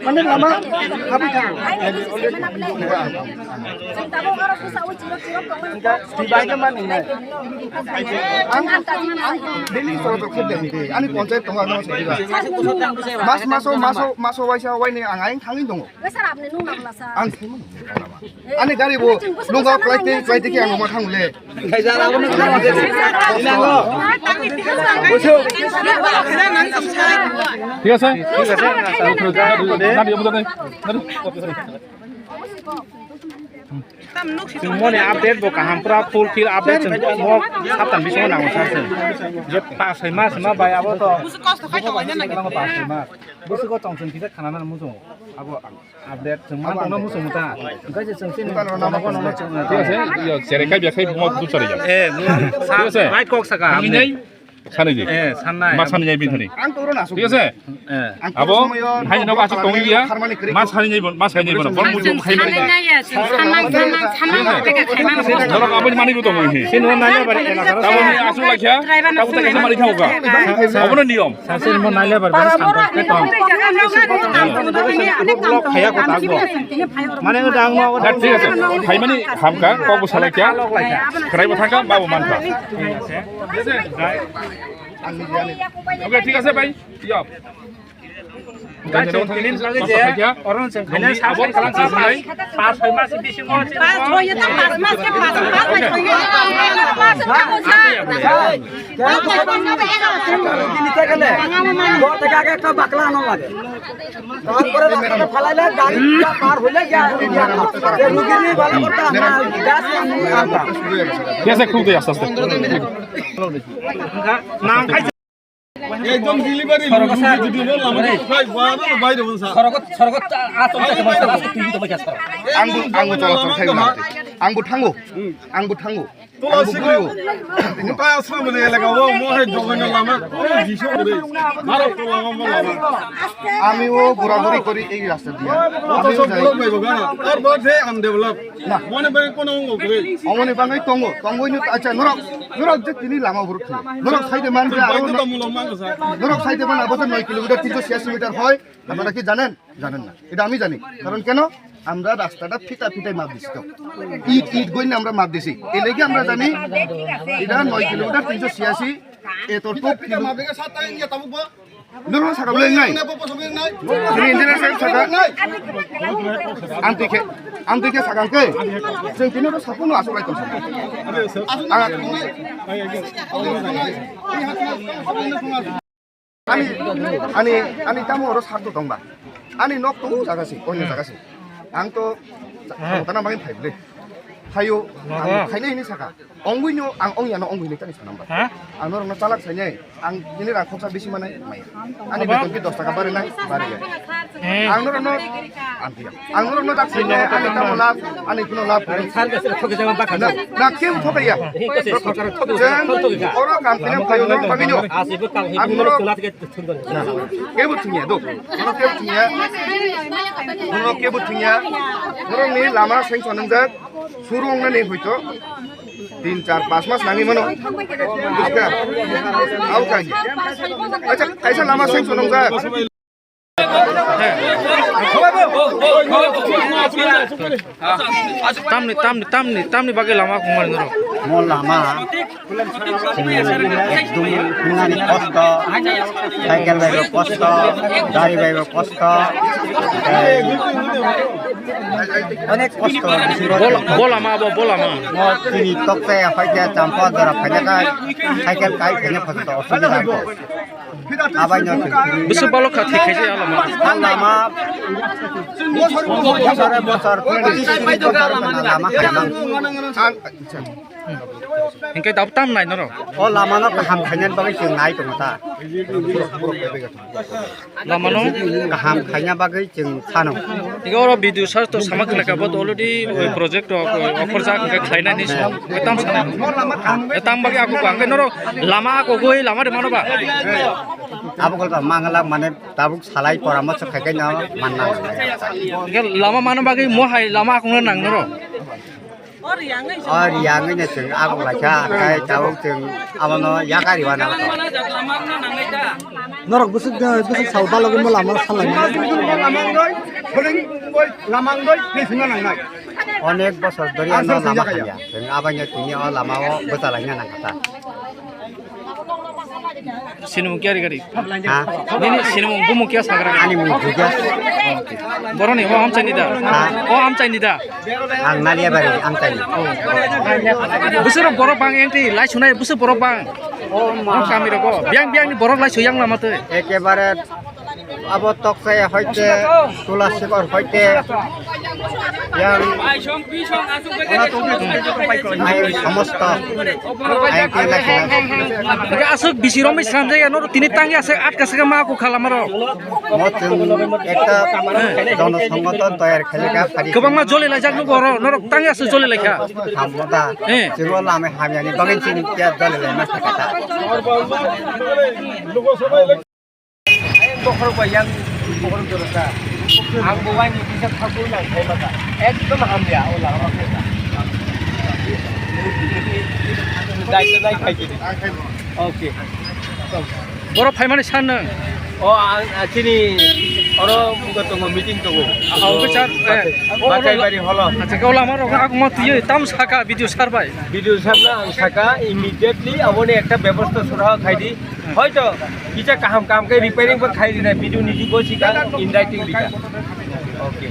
Mana lama habis kan? Dibayar mana ni? Dili soal terkait ni. Ani ponsel tengah tengah sedih. Masuk waisa wai ni angai thangin dong. Ang ani gari bo nunggu flight ke ang rumah thang le. Kaisa lagu ni kan ada. Inanggo. Busuk. ঠিক আছে না দিয়ে বুঝা নাই जों मने update बो काहामफ्रा full fill update जों म साबतान बिसो नांगौ सारसे जे 5 मास मा बाय आबो तो बुसु कष्ट खायथाव गायना नागिर 5 मास बुसु को तंसन किसा खाना मुजो आबो आपडेट जों मा दंनो मुजो मुता ओंखाय जों सिन नामाखौ नंगौ ঠিক আছে ইয়া সেরেখাই বেখাই মত দুসারি যা ए सा राइट कक साका आंनि सानै ए साननाय मा सानै যাই বিনथानि Ang turun asuk. ঠিক আছে আবো হাই নাও আসuk দंगि গিया मा सानै যাইबो मा सानै যাইबो बन मुजो खाइबारि ধরক আপনি মানিব তো মই सिन नायले बारि एलाकार তাবনি আসু লাখিয়া তাবু তা কেসে মারি খাওগা অবন নিয়ম सासे म नायले बारि बास सानता के तम ब्लक खाया को तागबो माने दांग न ঠিক আছে খাই মানি হামকা কবো সালাইয়া খাইবো থাকা বাবু মানকা ওকে ঠিক আছে ভাই ইয়া गाइस क्लिन लगे जे अरुण से खाना साबन खालाम साबनाय 5 मास बेसि म 5 होय त 5 मास के 5 Ini tegale. Bo tegake ka bakla no lage. তারপরে রাস্তা ফলাইলে গাড়ি পার হইলে গিয়া এ রুগী নি ভালো করতে আমরা গ্যাস আনতা ঠিক আছে খুব আস্তে আস্তে নাম খাই একদম ডেলিভারি যদি বললাম ভাই বাইরে বলছা সরগত আতঙ্কে বসে আছে তুমি তো বসে আঙ্গু চলাচল খাইবো না আঙ্গু থাঙ্গু তোলা শিখো মোটা আসলে মানে এলাকা ও মোহে জগনে লামা জিসো রে মারো তোলা লামা আমিও ঘোরাঘুরি করি এই রাস্তা দিয়ে আমি ডেভেলপ হইবো না আর বলছে আন ডেভেলপ না মনে বাই কোন করে অমনি বাঙাই তঙ্গইনো আচ্ছা নরক যে তিনি লামা ভরত নরক সাইডে মানছে আর বাইরে তো মুলম মানছে নরক সাইডে মান আবদ্ধ 9 কিলোমিটার 386 মিটার হয় আপনারা কি জানেন না এটা আমি জানি কারণ কেন আমরা রাস্তাটা ফিটাই মাপ দিছি তো ইট গইনা আমরা মাপ দিছি এই লাগি আমরা জানি এটা 9 কিলোমিটার 386 এত টপ মাপে সাতটা ইয়া তাবুক নরক সাকাবলে নাই ini engineer saya sakan antike sakanke जों दिनै साफुनो आसलाय दं ani tamu oro sarto dongba ani nok to jagasi onyo jagasi ang to tana mangin phaible hayo khaine ini saka ongguino ang ongyano ongguino tani sanamba anor na chalak sainai ang ini ra khoksa besi manai mai ani beton ki 10 টাকা bare nai bare ga anor no tak sainai ani tamu lab ani kuno lab সার কাছে ঠকে যাবা বাকা na kim thokaya oro kampine phayo no pagino আসিবে কাল হে মনে তোলা থেকে থুনগন kebutingnya do kebutingnya orang ni lama sing sonengjak surung na ni hoito 3-4-5 মাস নামি মনো বুঝকা আউ কাই আচ্ছা কাইসা Lama sing sonengjak tamni bagi lama kumarin dulu. Mau lama, একদম খুনানি কষ্ট, সাইকেল বাইবে কষ্ট, গাড়ি বাইবে কষ্ট, অনেক কষ্ট। বলামা। তিনি তক্তে হয়তো চাম্পা দ্বারা ফেলে সাইকেল কাই ফেলে ফসত অসুবিধা হয়। আবাই না বেশি ভালো খাতে খাইছে আলামা। লামা বছর লামা খাইলাম। Hingga daftar naik noro. Oh lama no kaham khanyan bagai jeung naik dong ta. Lama no kaham khanya bagai jeung sano. Hingga orang video search to sama kena kabut already project offer jak hingga khaina ni so. Etam sana. Etam bagi aku bangke noro lama aku goi lama di mana pak? abokol ka mangalak mane tabuk salai poramorso khaikai na manna lama mana bagi mo hai lama akong nang noro or yang ini jeng abok lacha kai tabuk jeng abono yakari wana norok busuk sauda lagi mo lama salai lamang doi ni singa nang nai অনেক বছর ধরে আমরা লামা খাইয়া আবাইয়া তিনি লামাও বেতালাইনা না কথা sinum kiari gari হ্যাঁ nini sinum bumu kia sagra আনি মুই বুঝা boroni o am chaini da o am chaini da আং নালিয়া বাড়ি আমতাই busur borok bang engti lai sunai busur borok bang ও o kami roko biang biang ni borok lai suyang lama te একেবারে আবো তকসে হইতে তুলা শিকর হইতে yang সমস্ত আইকে লাগে ga asuk bisirom islam jaya nor tini tangi ase at kasega ma ko khalamaro মতন একটা জনসংগঠন তৈরি খেলিকা ফারি kobang ma jole lai jak no boro nor tangi ase jole lai kha হামদা যেগুলো লামে হামিয়ানি বাগিন চিনি তিয়া দলে লাই মাস্তা কাটা Pokok bayang pokok jorosa. Ang buwan ni bisa kabul lang kay mata. Ekdom hamya ulah apa. Dai khai kini. Okay. borok phaimani san nang Oh sini orang ketemu meeting tu. au bicar Bagai bari holo. acha gaula maro aku ma tiye tam saka video sarbai Video sabna saka immediately awone ekta ব্যবস্থা সরা খাইদি হয়তো কিটা কাম কে repairing পর খাইদি না video নিজি কো শিকা in writing লিখা ওকে